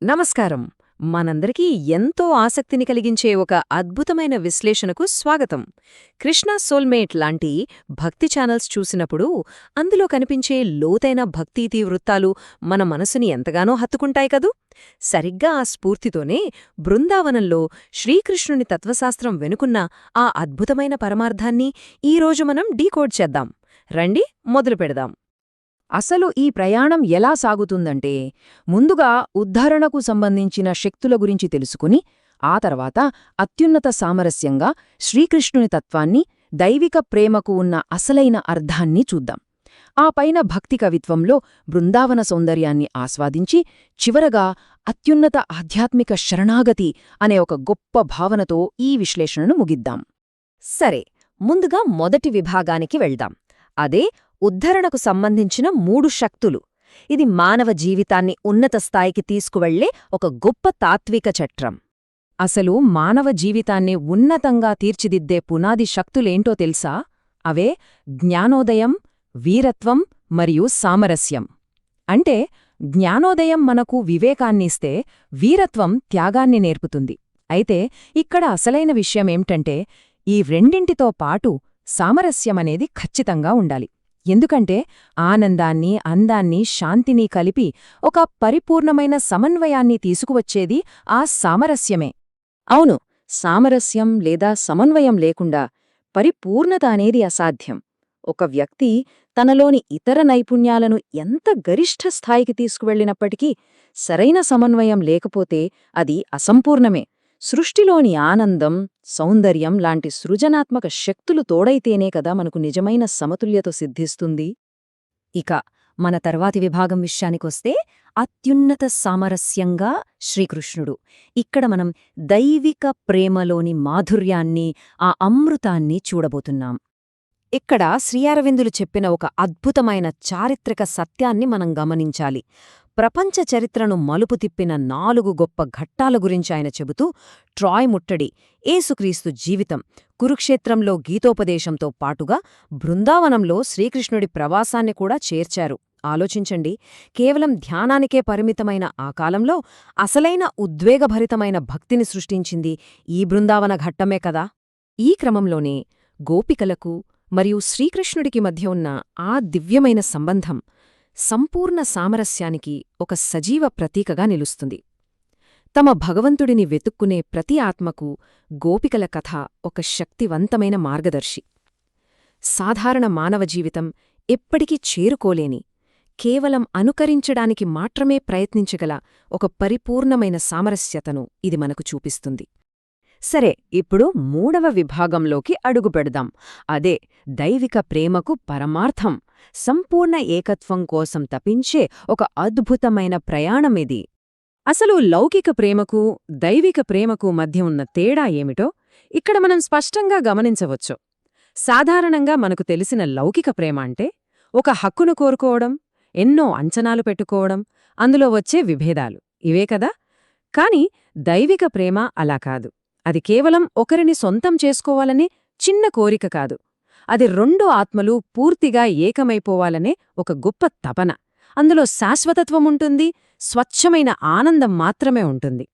నమస్కారం. మనందరికీ ఎంతో ఆసక్తిని కలిగించే ఒక అద్భుతమైన విశ్లేషణకు స్వాగతం. కృష్ణ సోల్మేట్ లాంటి భక్తి ఛానల్స్ చూసినప్పుడు అందులో కనిపించే లోతైన భక్తి ఇతివృత్తాలు మన మనసుని ఎంతగానో హత్తుకుంటాయి కదూ. సరిగ్గా ఆ స్ఫూర్తితోనే బృందావనంలో శ్రీకృష్ణుని తత్వశాస్త్రం వెనుకున్న ఆ అద్భుతమైన పరమార్థాన్ని ఈరోజు మనం డీకోడ్ చేద్దాం. రండి మొదలుపెడదాం. అసలు ఈ ప్రయాణం ఎలా సాగుతుందంటే, ముందుగా ఉద్ధరణకు సంబంధించిన శక్తుల గురించి తెలుసుకుని, ఆ తర్వాత అత్యున్నత సామరస్యంగా శ్రీకృష్ణుని తత్వాన్ని, దైవిక ప్రేమకు ఉన్న అసలైన అర్థాన్ని చూద్దాం. ఆ పైన భక్తి కవిత్వంలో బృందావన సౌందర్యాన్ని ఆస్వాదించి, చివరగా అత్యున్నత ఆధ్యాత్మిక శరణాగతి అనే ఒక గొప్ప భావనతో ఈ విశ్లేషణను ముగిద్దాం. సరే, ముందుగా మొదటి విభాగానికి వెళ్దాం. అదే ఉద్ధరణకు సంబంధించిన 3 శక్తులు. ఇది మానవ జీవితాన్ని ఉన్నత స్థాయికి తీసుకువెళ్లే ఒక గొప్ప తాత్విక చట్రం. అసలు మానవ జీవితాన్ని ఉన్నతంగా తీర్చిదిద్దే పునాది శక్తులేంటో తెలుసా? అవే జ్ఞానోదయం, వీరత్వం మరియు సామరస్యం. అంటే జ్ఞానోదయం మనకు వివేకాన్నిస్తే, వీరత్వం త్యాగాన్ని నేర్పుతుంది. అయితే ఇక్కడ అసలైన విషయమేంటంటే, ఈ రెండింటితో పాటు సామరస్యమనేది ఖచ్చితంగా ఉండాలి. ఎందుకంటే ఆనందాన్ని, అందాన్ని, శాంతిని కలిపి ఒక పరిపూర్ణమైన సమన్వయాన్ని తీసుకువచ్చేది ఆ సామరస్యమే. అవును, సామరస్యం లేదా సమన్వయం లేకుండా పరిపూర్ణత అనేది అసాధ్యం. ఒక వ్యక్తి తనలోని ఇతర నైపుణ్యాలను ఎంత గరిష్ఠ స్థాయికి తీసుకువెళ్లినప్పటికీ సరైన సమన్వయం లేకపోతే అది అసంపూర్ణమే. సృష్టిలోని ఆనందం, సౌందర్యం లాంటి సృజనాత్మక శక్తులు తోడైతేనే కదా మనకు నిజమైన సమతుల్యత సిద్ధిస్తుంది. ఇక మన తర్వాతి విభాగం విషయానికొస్తే అత్యున్నత సామరస్యంగా శ్రీకృష్ణుడు. ఇక్కడ మనం దైవిక ప్రేమలోని మాధుర్యాన్ని, ఆ అమృతాన్ని చూడబోతున్నాం. ఇక్కడ శ్రీ అరవిందులు చెప్పిన ఒక అద్భుతమైన చారిత్రక సత్యాన్ని మనం గమనించాలి. ప్రపంచ చరిత్రను మలుపు తిప్పిన 4 గొప్ప ఘట్టాల గురించి ఆయన చెబుతూ, ట్రాయ్ ముట్టడి, ఏసుక్రీస్తు జీవితం, కురుక్షేత్రంలో గీతోపదేశంతో పాటుగా బృందావనంలో శ్రీకృష్ణుడి ప్రవాసాన్ని కూడా చేర్చారు. ఆలోచించండి, కేవలం ధ్యానానికే పరిమితమైన ఆ కాలంలో అసలైన ఉద్వేగభరితమైన భక్తిని సృష్టించింది ఈ బృందావన ఘట్టమే కదా. ఈ క్రమంలోనే గోపికలకు మరియు శ్రీకృష్ణుడికి మధ్య ఉన్న ఆ దివ్యమైన సంబంధం సంపూర్ణ సామరస్యానికి ఒక సజీవ ప్రతీకగా నిలుస్తుంది. తమ భగవంతుడిని వెతుక్కునే ప్రతి ఆత్మకు గోపికల కథ ఒక శక్తివంతమైన మార్గదర్శి. సాధారణ మానవ జీవితం ఎప్పటికీ చేరుకోలేని, కేవలం అనుకరించడానికి మాత్రమే ప్రయత్నించగల ఒక పరిపూర్ణమైన సామరస్యతను ఇది మనకు చూపిస్తుంది. సరే, ఇప్పుడు 3వ విభాగంలోకి అడుగుపెడదాం. అదే దైవిక ప్రేమకు పరమార్థం, సంపూర్ణ ఏకత్వం కోసం తపించే ఒక అద్భుతమైన ప్రయాణమిది. అసలు లౌకిక ప్రేమకు, దైవిక ప్రేమకు మధ్య ఉన్న తేడా ఏమిటో ఇక్కడ మనం స్పష్టంగా గమనించవచ్చు. సాధారణంగా మనకు తెలిసిన లౌకిక ప్రేమ అంటే ఒక హక్కును కోరుకోవడం, ఎన్నో అంచనాలు పెట్టుకోవడం, అందులో వచ్చే విభేదాలు, ఇవే కదా. కాని దైవిక ప్రేమ అలా కాదు. అది కేవలం ఒకరిని సొంతం చేసుకోవాలనే చిన్న కోరిక కాదు. అది 2 ఆత్మలు పూర్తిగా ఏకమైపోవాలనే ఒక గొప్ప తపన. అందులో శాశ్వతత్వముంటుంది, స్వచ్ఛమైన ఆనందం మాత్రమే ఉంటుంది.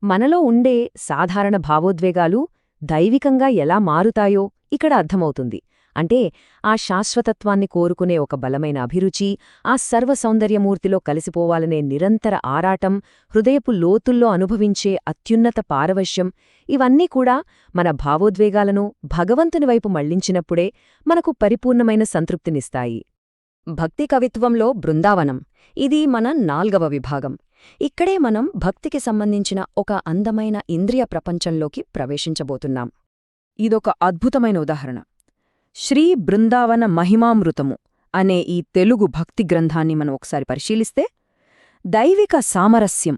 మనలో ఉండే సాధారణ భావోద్వేగాలు దైవికంగా ఎలా మారుతాయో ఇక్కడ అర్థమవుతుంది. అంటే ఆ శాశ్వతత్వాన్ని కోరుకునే ఒక బలమైన అభిరుచి, ఆ సర్వసౌందర్యమూర్తిలో కలిసిపోవాలనే నిరంతర ఆరాటం, హృదయపు లోతుల్లో అనుభవించే అత్యున్నత పారవశ్యం, ఇవన్నీ కూడా మన భావోద్వేగాలను భగవంతుని వైపు మళ్లించినప్పుడే మనకు పరిపూర్ణమైన సంతృప్తినిస్తాయి. భక్తి కవిత్వంలో బృందావనం, ఇది మన 4వ విభాగం. ఇక్కడే మనం భక్తికి సంబంధించిన ఒక అందమైన ఇంద్రియ ప్రపంచంలోకి ప్రవేశించబోతున్నాం. ఇదొక అద్భుతమైన ఉదాహరణ. శ్రీ బృందావన మహిమామృతము అనే ఈ తెలుగు భక్తి గ్రంథాన్ని మనం ఒకసారి పరిశీలిస్తే, దైవిక సామరస్యం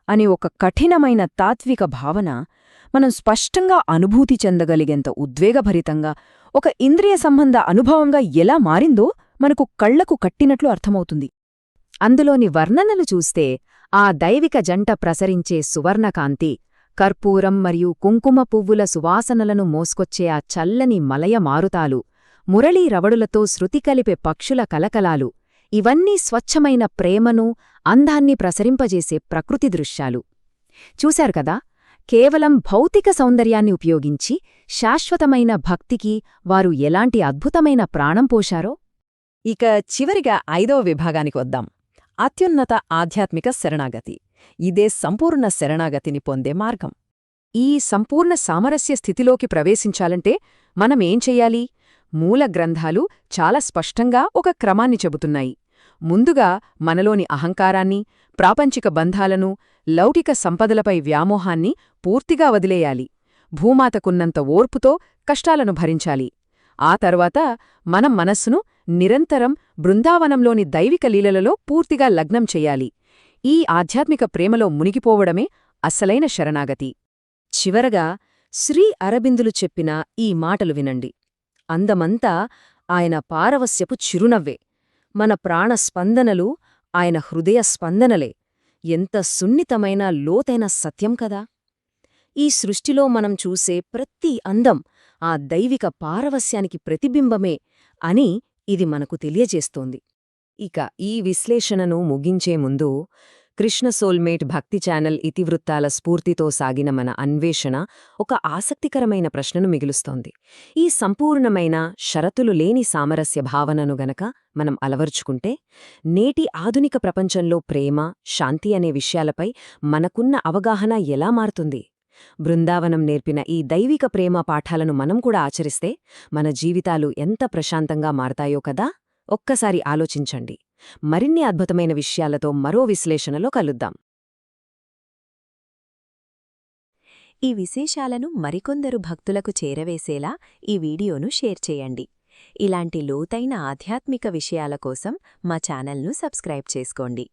అనే ఒక కఠినమైన తాత్విక భావన మనం స్పష్టంగా అనుభూతి చెందగలిగేంత ఉద్వేగభరితంగా, ఒక ఇంద్రియ సంబంధ అనుభవంగా ఎలా మారిందో మనకు కళ్లకు కట్టినట్లు అర్థమవుతుంది. అందులోని వర్ణనలు చూస్తే ఆ దైవిక జంట ప్రసరించే సువర్ణకాంతి, కర్పూరం మరియు కుంకుమ పువ్వుల సువాసనలను మోసుకొచ్చే ఆ చల్లని మలయ మారుతాలు, మురళీ రవడులతో శృతి కలిపే పక్షుల కలకలాలు, ఇవన్నీ స్వచ్ఛమైన ప్రేమను, అందాన్ని ప్రసరింపజేసే ప్రకృతి దృశ్యాలు. చూశారు కదా, కేవలం భౌతిక సౌందర్యాన్ని ఉపయోగించి శాశ్వతమైన భక్తికి వారు ఎలాంటి అద్భుతమైన ప్రాణం పోశారో. ఇక చివరిగా 5వ విభాగానికి వద్దాం. అత్యున్నత ఆధ్యాత్మిక శరణాగతి. ఇదే సంపూర్ణ శరణాగతిని పొందే మార్గం. ఈ సంపూర్ణ సామరస్య స్థితిలోకి ప్రవేశించాలంటే మనమేం చెయ్యాలి? మూల గ్రంథాలు చాలా స్పష్టంగా ఒక క్రమాన్ని చెబుతున్నాయి. ముందుగా మనలోని అహంకారాన్ని, ప్రాపంచిక బంధాలను, లౌకిక సంపదలపై వ్యామోహాన్ని పూర్తిగా వదిలేయాలి. భూమాతకున్నంత ఓర్పుతో కష్టాలను భరించాలి. ఆ తర్వాత మనం మనస్సును నిరంతరం బృందావనంలోని దైవిక లీలలలో పూర్తిగా లగ్నం చెయ్యాలి. ఈ ఆధ్యాత్మిక ప్రేమలో మునిగిపోవడమే అసలైన శరణాగతి. చివరగా శ్రీ అరబిందులు చెప్పిన ఈ మాటలు వినండి. అందమంతా ఆయన పారవస్యపు చిరునవ్వే. మన ప్రాణస్పందనలు ఆయన హృదయ స్పందనలే. ఎంత సున్నితమైన లోతైన సత్యం కదా! ఈ సృష్టిలో మనం చూసే ప్రతి అందం ఆ దైవిక పారవస్యానికి ప్రతిబింబమే అని ఇది మనకు తెలియజేస్తోంది. ఇక ఈ విశ్లేషణను ముగించే ముందు కృష్ణ సోల్మేట్ భక్తి ఛానల్ ఇతివృత్తాల స్ఫూర్తితో సాగిన మన అన్వేషణ ఒక ఆసక్తికరమైన ప్రశ్నను మిగులుస్తోంది. ఈ సంపూర్ణమైన షరతులు లేని సామరస్య భావనను గనక మనం అలవర్చుకుంటే, నేటి ఆధునిక ప్రపంచంలో ప్రేమ, శాంతి అనే విషయాలపై మనకున్న అవగాహన ఎలా మారుతుంది? బృందావనం నేర్పిన ఈ దైవిక ప్రేమ పాఠాలను మనం కూడా ఆచరిస్తే మన జీవితాలు ఎంత ప్రశాంతంగా మారతాయో కదా! ఒక్కసారి ఆలోచించండి. మరిన్ని అద్భుతమైన విషయాలతో మరో విశ్లేషణలో కలుద్దాం. ఈ విశేషాలను మరికొందరు భక్తులకు చేరవేసేలా ఈ వీడియోను షేర్ చేయండి. ఇలాంటి లోతైన ఆధ్యాత్మిక విషయాల కోసం మా ఛానల్ను సబ్స్క్రైబ్ చేసుకోండి.